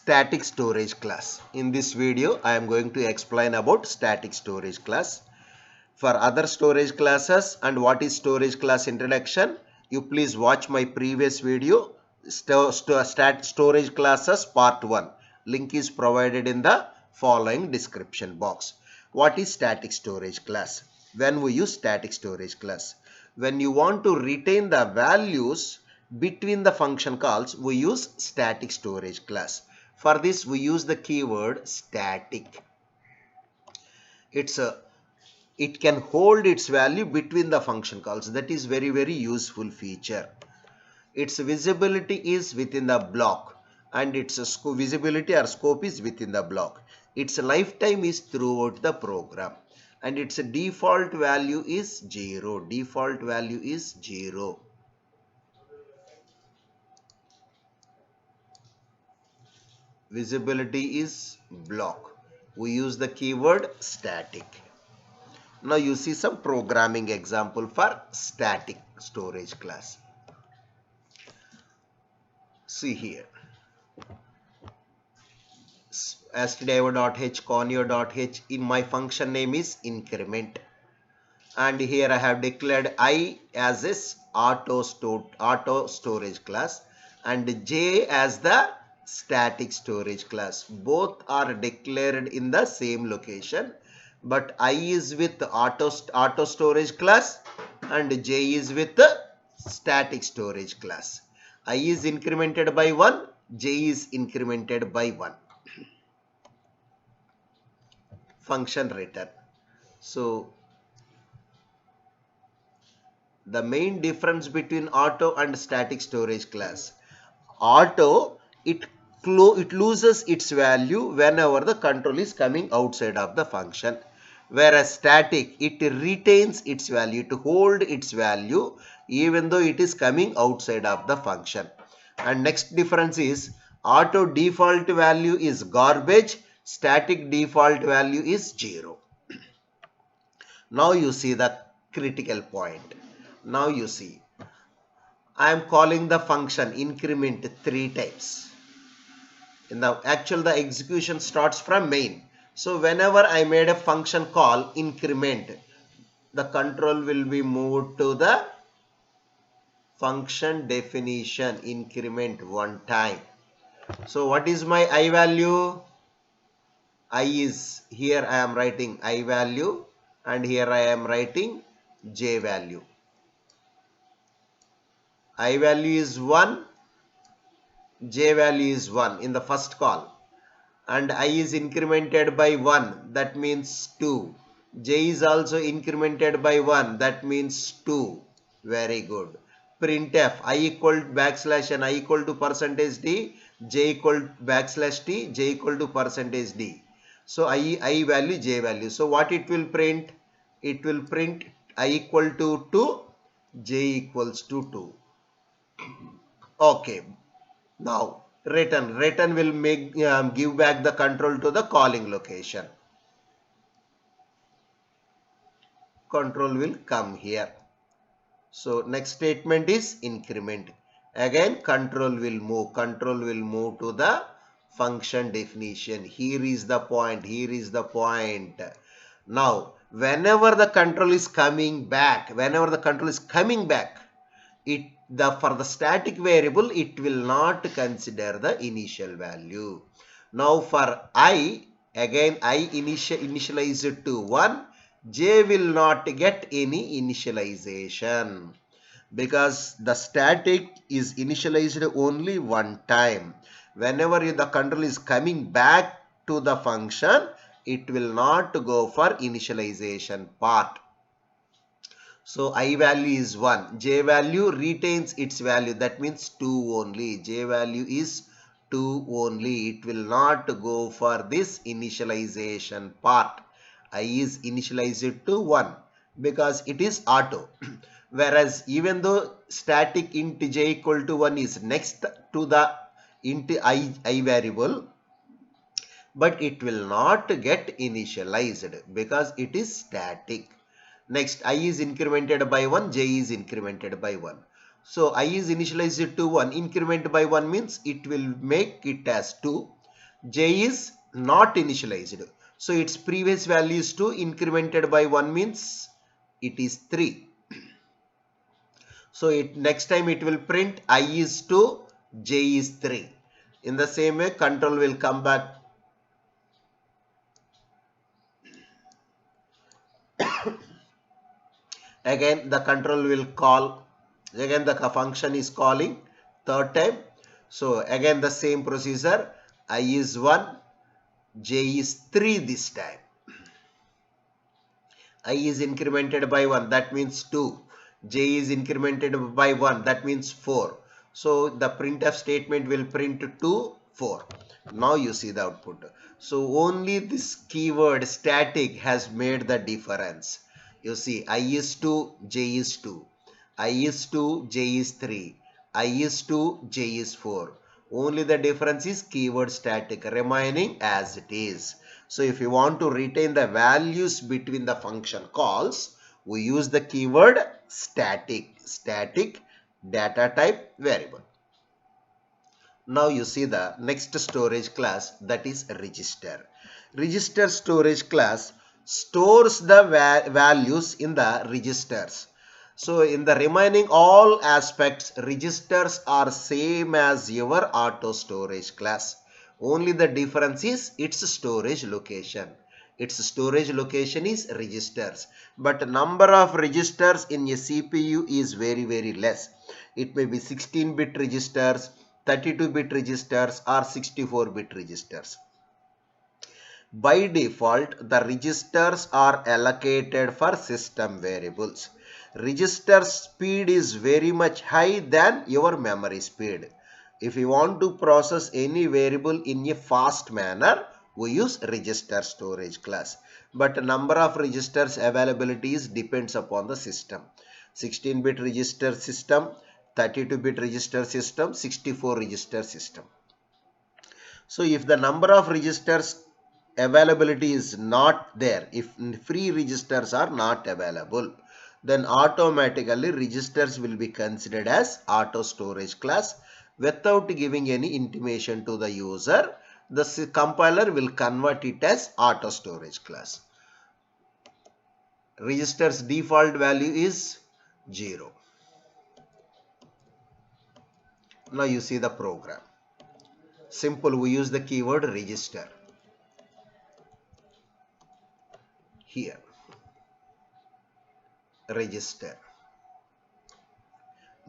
Static storage class. In this video, I am going to explain about static storage class. For other storage classes and what is storage class introduction, you please watch my previous video, storage classes part 1. Link is provided in the following description box. What is static storage class? When we use static storage class? When you want to retain the values between the function calls, we use static storage class. For this, we use the keyword static. It can hold its value between the function calls. That is very useful feature. Its visibility is within the block and its visibility or scope is within the block. Its lifetime is throughout the program and its default value is 0. Default value is 0. Visibility is block. We use the keyword static. Now you see some programming example for static storage class. See here. stdio.h conio.h in my function name is increment. And here I have declared I as this auto storage class and J as the static storage class. Both are declared in the same location, but I is with auto storage class and J is with the static storage class. I is incremented by 1, J is incremented by 1. Function return. So the main difference between auto and static storage class. Auto, it loses its value whenever the control is coming outside of the function. Whereas static, it retains its value, to hold its value even though it is coming outside of the function. And next difference is auto default value is garbage, static default value is 0. Now you see the critical point. Now you see, I am calling the function increment 3 times. In the execution starts from main. So whenever I made a function call increment, the control will be moved to the function definition increment 1 time. So what is my I value? I is, here I am writing I value and here I am writing J value. I value is 1, J value is 1 in the first call, and I is incremented by 1, that means 2. J is also incremented by 1, that means 2. Very good. Printf I equal backslash and I equal to percentage D, J equal backslash T, J equal to percentage D. So I value, J value. So what it will print? It will print I equal to 2, J equals to 2. Okay. Now return will make give back the control to the calling location. Control will come here. So next statement is increment. Again control will move to the function definition. Here is the point. Now whenever the control is coming back, for the static variable, it will not consider the initial value. Now for I, again I initialize it to 1, J will not get any initialization because the static is initialized only 1 time. Whenever the control is coming back to the function, it will not go for initialization part. So I value is 1. J value retains its value. That means 2 only. J value is 2 only. It will not go for this initialization part. I is initialized to 1 because it is auto. Whereas even though static int j equal to 1 is next to the int I variable, but it will not get initialized because it is static. Next, I is incremented by 1, J is incremented by 1. So, I is initialized to 1, increment by 1 means it will make it as 2. j is not initialized. So its previous value is 2, incremented by 1 means it is 3. So next time it will print I is 2, j is 3. In the same way, control will come back. Again the control will call, again the function is calling third time. So again the same procedure, I is 1, j is 3 this time. I is incremented by 1, that means 2. J is incremented by 1, that means 4. So the printf statement will print 2, 4. Now you see the output. So only this keyword static has made the difference. You see, I is 2, j is 2. I is 2, j is 3. I is 2, j is 4. Only the difference is keyword static remaining as it is. So if you want to retain the values between the function calls, we use the keyword static data type variable. Now you see the next storage class, that is register. Register storage class stores the values in the registers. So in the remaining all aspects, registers are same as your auto storage class. Only the difference is its storage location. Its storage location is registers. But number of registers in a CPU is very less. It may be 16-bit registers, 32-bit registers or 64-bit registers. By default, the registers are allocated for system variables. Register speed is very much high than your memory speed. If you want to process any variable in a fast manner, we use register storage class. But number of registers availabilities depends upon the system. 16-bit register system, 32-bit register system, 64 register system. So if the number of registers availability is not there, if free registers are not available, then automatically registers will be considered as auto storage class without giving any intimation to the user. The compiler will convert it as auto storage class. Register's default value is 0. Now you see the program. Simple, we use the keyword register. Here, register,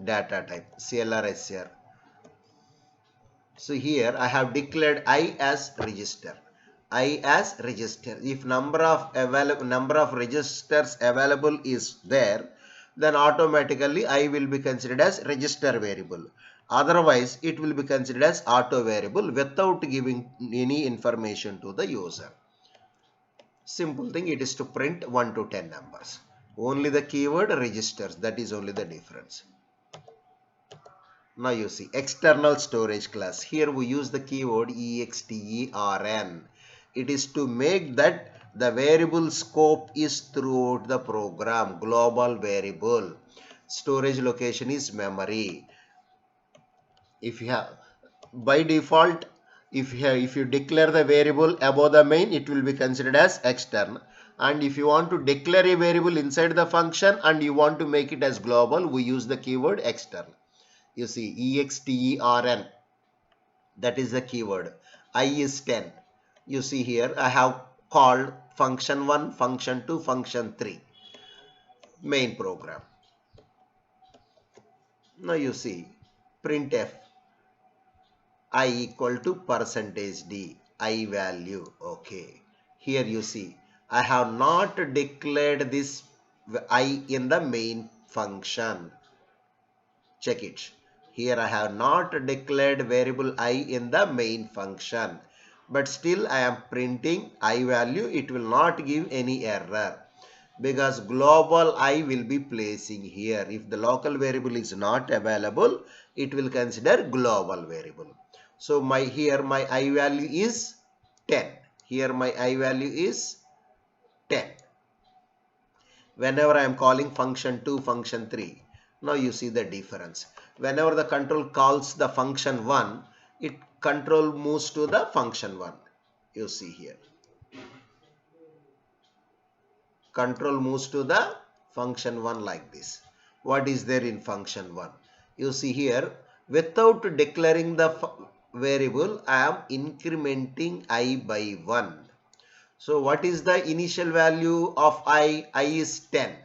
data type, CLR/SCR. So here I have declared I as register. I as register. If number of registers available is there, then automatically I will be considered as register variable. Otherwise, it will be considered as auto variable without giving any information to the user. Simple thing, it is to print 1 to 10 numbers. Only the keyword registers, that is only the difference. Now you see external storage class. Here we use the keyword extern. It is to make that the variable scope is throughout the program. Global variable. Storage location is memory. If you have, by default, if you declare the variable above the main, it will be considered as external. And if you want to declare a variable inside the function and you want to make it as global, we use the keyword external. You see extern, that is the keyword. I is 10. You see here I have called function 1, function 2, function 3, main program. Now you see printf I equal to %d, I value. Okay, here you see I have not declared this I in the main function. Check it. Here I have not declared variable I in the main function. But still I am printing I value. It will not give any error. Because global I will be placing here. If the local variable is not available, it will consider global variable. So here my I value is 10. Here my I value is 10. Whenever I am calling function 2, function 3. Now you see the difference. Whenever the control calls the function 1, it control moves to the function 1. You see here. Control moves to the function 1 like this. What is there in function 1? You see here, without declaring the variable, I am incrementing I by 1. So what is the initial value of I? I is 10.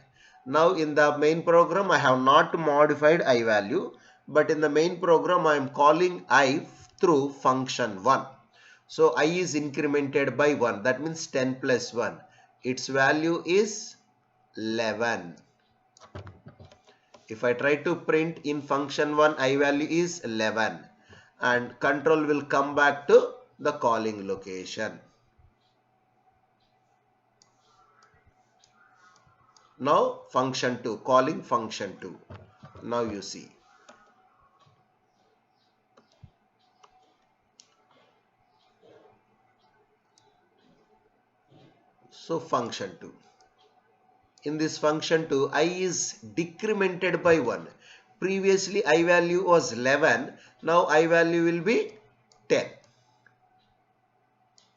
Now in the main program, I have not modified I value, but in the main program, I am calling I through function 1. So I is incremented by 1. That means 10 plus 1. Its value is 11. If I try to print in function 1, I value is 11. And control will come back to the calling location. Now function 2, calling function 2. Now you see. So function 2. In this function 2, I is decremented by 1. Previously I value was 11. Now I value will be 10.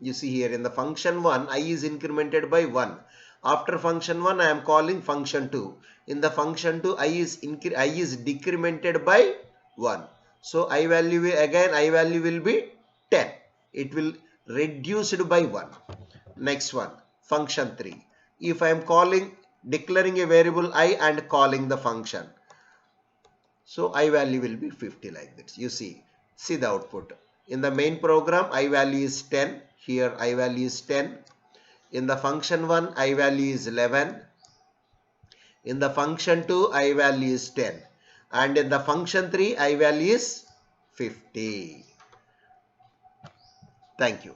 You see here in the function 1, I is incremented by 1. After function 1, I am calling function 2. In the function 2, I is decremented by 1. So I value will be 10. It will reduced by 1. Next one, function 3. If I am declaring a variable I and calling the function, so I value will be 50 like this. You see the output. In the main program, I value is 10. Here I value is 10. In the function 1, I value is 11. In the function 2, I value is 10. And in the function 3, I value is 50. Thank you.